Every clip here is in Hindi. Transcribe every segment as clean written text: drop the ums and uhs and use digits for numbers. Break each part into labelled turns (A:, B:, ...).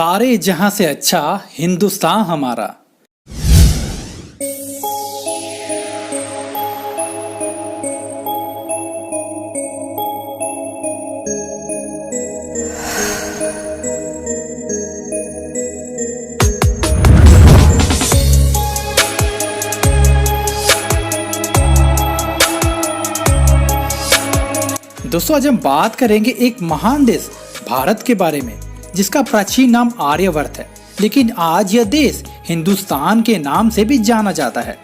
A: सारे जहां से अच्छा हिंदुस्तान हमारा। दोस्तों, आज हम बात करेंगे एक महान देश भारत के बारे में, जिसका प्राचीन नाम आर्यवर्त है, लेकिन आज यह देश हिंदुस्तान के नाम से भी जाना जाता है।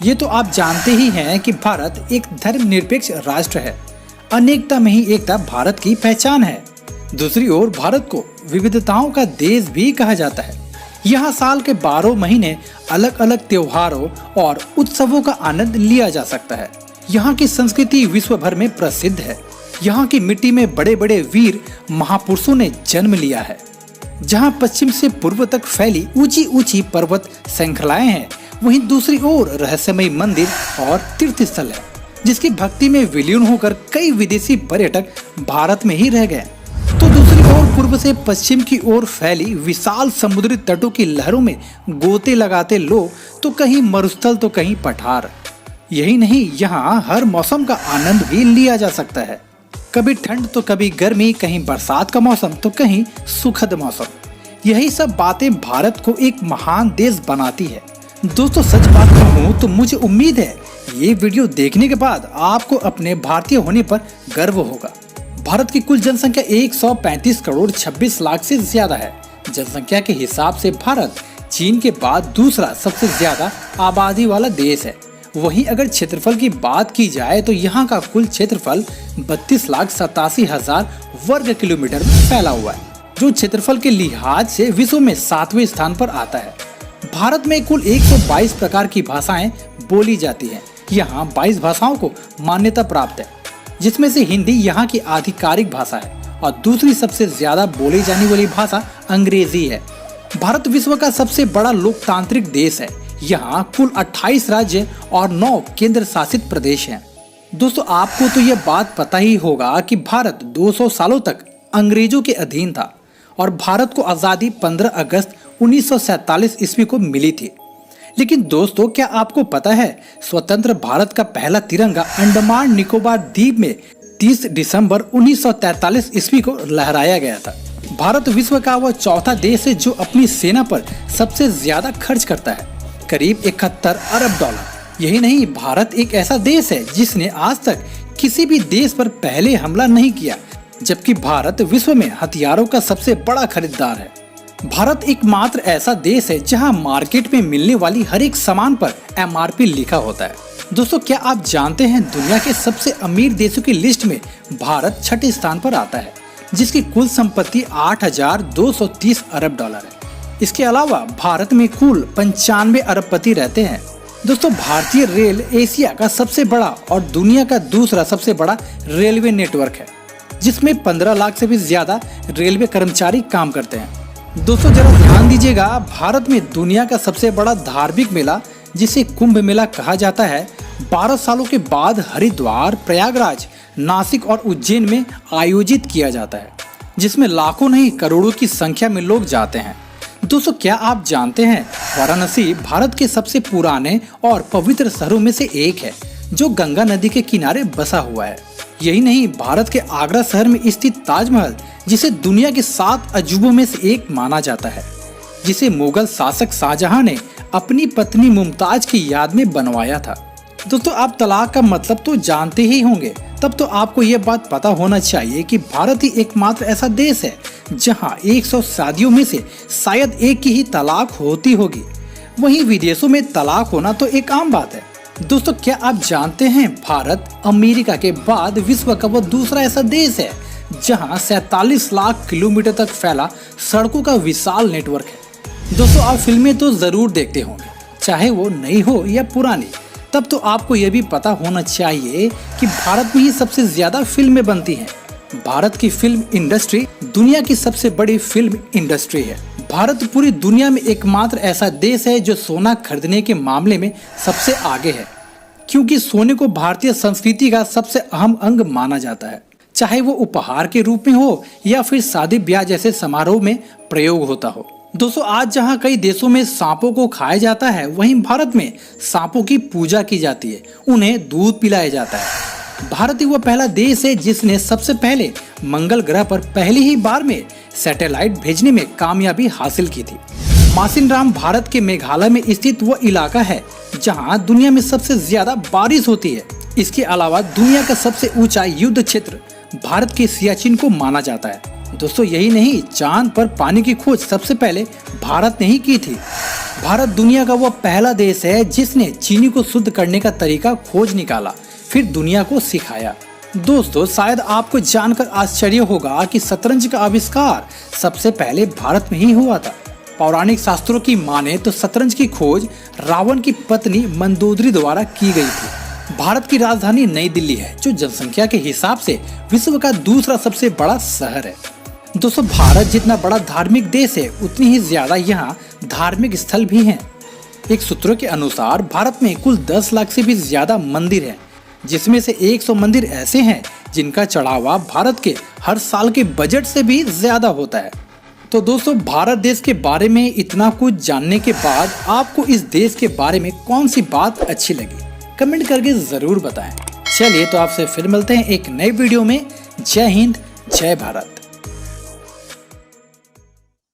A: ये तो आप जानते ही हैं कि भारत एक धर्मनिरपेक्ष राष्ट्र है। अनेकता में ही एकता भारत की पहचान है। दूसरी ओर भारत को विविधताओं का देश भी कहा जाता है। यहाँ साल के 12 महीने अलग अलग त्योहारों और उत्सवों का आनंद लिया जा सकता है। यहाँ की संस्कृति विश्व भर में प्रसिद्ध है। यहाँ की मिट्टी में बड़े बड़े वीर महापुरुषों ने जन्म लिया है। जहाँ पश्चिम से पूर्व तक फैली ऊंची ऊंची पर्वत श्रृंखलाएं हैं, वहीं दूसरी ओर रहस्यमय मंदिर और तीर्थ स्थल है, जिसकी भक्ति में विलीन होकर कई विदेशी पर्यटक भारत में ही रह गए। तो दूसरी ओर पूर्व से पश्चिम की ओर फैली विशाल समुद्री तटों की लहरों में गोते लगाते लोग तो कहीं मरुस्थल तो कहीं पठार। यही नहीं, यहाँ हर मौसम का आनंद भी लिया जा सकता है। कभी ठंड तो कभी गर्मी, कहीं बरसात का मौसम तो कहीं सुखद मौसम। यही सब बातें भारत को एक महान देश बनाती है। दोस्तों, सच बात कहूँ तो मुझे उम्मीद है ये वीडियो देखने के बाद आपको अपने भारतीय होने पर गर्व होगा। भारत की कुल जनसंख्या 135 करोड़ 26 लाख से ज्यादा है। जनसंख्या के हिसाब से भारत चीन के बाद दूसरा सबसे ज्यादा आबादी वाला देश है। वहीं अगर क्षेत्रफल की बात की जाए तो यहाँ का कुल क्षेत्रफल 32,87,000 वर्ग किलोमीटर में फैला हुआ है, जो क्षेत्रफल के लिहाज से विश्व में 7वें स्थान पर आता है। भारत में कुल 122 प्रकार की भाषाएं बोली जाती हैं। यहाँ 22 भाषाओं को मान्यता प्राप्त है, जिसमें से हिंदी यहाँ की आधिकारिक भाषा है और दूसरी सबसे ज्यादा बोली जाने वाली भाषा अंग्रेजी है। भारत विश्व का सबसे बड़ा लोकतांत्रिक देश है। यहाँ कुल 28 राज्य और 9 केंद्र शासित प्रदेश हैं। दोस्तों, आपको तो यह बात पता ही होगा कि भारत 200 सालों तक अंग्रेजों के अधीन था और भारत को आज़ादी 15 अगस्त 1947 ईस्वी को मिली थी। लेकिन दोस्तों, क्या आपको पता है स्वतंत्र भारत का पहला तिरंगा अंडमान निकोबार द्वीप में 30 दिसंबर 1943 ईस्वी को लहराया गया था। भारत विश्व का वह चौथा देश है जो अपनी सेना पर सबसे ज्यादा खर्च करता है, करीब 71 अरब डॉलर। यही नहीं, भारत एक ऐसा देश है जिसने आज तक किसी भी देश पर पहले हमला नहीं किया, जबकि भारत विश्व में हथियारों का सबसे बड़ा खरीदार है। भारत एकमात्र ऐसा देश है जहां मार्केट में मिलने वाली हर एक सामान पर MRP लिखा होता है। दोस्तों, क्या आप जानते हैं दुनिया के सबसे अमीर देशों की लिस्ट में भारत 6ठे स्थान पर आता है, जिसकी कुल संपत्ति 8,230 अरब डॉलर है। इसके अलावा भारत में कुल 95 अरबपति रहते हैं। दोस्तों, भारतीय रेल एशिया का सबसे बड़ा और दुनिया का दूसरा सबसे बड़ा रेलवे नेटवर्क है, जिसमें 15 लाख से भी ज्यादा रेलवे कर्मचारी काम करते हैं। दोस्तों, जरा ध्यान दीजिएगा, भारत में दुनिया का सबसे बड़ा धार्मिक मेला, जिसे कुंभ मेला कहा जाता है, 12 सालों के बाद हरिद्वार, प्रयागराज, नासिक और उज्जैन में आयोजित किया जाता है, जिसमें लाखों नहीं करोड़ों की संख्या में लोग जाते हैं। दोस्तों, क्या आप जानते हैं वाराणसी भारत के सबसे पुराने और पवित्र शहरों में से एक है, जो गंगा नदी के किनारे बसा हुआ है। यही नहीं, भारत के आगरा शहर में स्थित ताजमहल, जिसे दुनिया के 7 अजूबों में से एक माना जाता है, जिसे मुगल शासक शाहजहां ने अपनी पत्नी मुमताज की याद में बनवाया था। दोस्तों, आप तलाक का मतलब तो जानते ही होंगे, तब तो आपको ये बात पता होना चाहिए कि भारत ही एकमात्र ऐसा देश है जहां 100 शादियों में से शायद एक की ही तलाक होती होगी। वहीं विदेशों में तलाक होना तो एक आम बात है। दोस्तों, क्या आप जानते हैं भारत अमेरिका के बाद विश्व का वो दूसरा ऐसा देश है जहां 47 लाख किलोमीटर तक फैला सड़कों का विशाल नेटवर्क है। दोस्तों, आप फिल्में तो जरूर देखते होंगे, चाहे वो नई हो या पुरानी। तब तो आपको यह भी पता होना चाहिए कि भारत में ही सबसे ज्यादा फिल्में बनती हैं। भारत की फिल्म इंडस्ट्री दुनिया की सबसे बड़ी फिल्म इंडस्ट्री है। भारत पूरी दुनिया में एकमात्र ऐसा देश है जो सोना खरीदने के मामले में सबसे आगे है, क्योंकि सोने को भारतीय संस्कृति का सबसे अहम अंग माना जाता है। चाहे वो उपहार के रूप में हो या फिर शादी ब्याह जैसे समारोह में प्रयोग होता हो। दोस्तों, आज जहाँ कई देशों में सांपों को खाया जाता है, वहीं भारत में सांपों की पूजा की जाती है, उन्हें दूध पिलाया जाता है। भारत ही वह पहला देश है जिसने सबसे पहले मंगल ग्रह पर पहली ही बार में सैटेलाइट भेजने में कामयाबी हासिल की थी। मासिनराम भारत के मेघालय में स्थित वह इलाका है जहां दुनिया में सबसे ज्यादा बारिश होती है। इसके अलावा दुनिया का सबसे ऊंचा युद्ध क्षेत्र भारत के सियाचिन को माना जाता है। दोस्तों, यही नहीं, चांद पर पानी की खोज सबसे पहले भारत ने ही की थी। भारत दुनिया का वह पहला देश है जिसने चीनी को शुद्ध करने का तरीका खोज निकाला, फिर दुनिया को सिखाया। दोस्तों, शायद आपको जानकर आश्चर्य होगा कि शतरंज का आविष्कार सबसे पहले भारत में ही हुआ था। पौराणिक शास्त्रों की माने तो शतरंज की खोज रावण की पत्नी मंदोदरी द्वारा की गई थी। भारत की राजधानी नई दिल्ली है, जो जनसंख्या के हिसाब से विश्व का दूसरा सबसे बड़ा शहर है। दोस्तों, भारत जितना बड़ा धार्मिक देश है, उतनी ही ज्यादा यहाँ धार्मिक स्थल भी हैं। एक सूत्रों के अनुसार भारत में कुल 10 लाख से भी ज्यादा मंदिर हैं, जिसमें से 100 मंदिर ऐसे हैं जिनका चढ़ावा भारत के हर साल के बजट से भी ज्यादा होता है। तो दोस्तों, भारत देश के बारे में इतना कुछ जानने के बाद आपको इस देश के बारे में कौन सी बात अच्छी लगी, कमेंट करके जरूर बताएं। चलिए, तो आपसे फिर मिलते हैं एक नई वीडियो में। जय हिंद, जय भारत।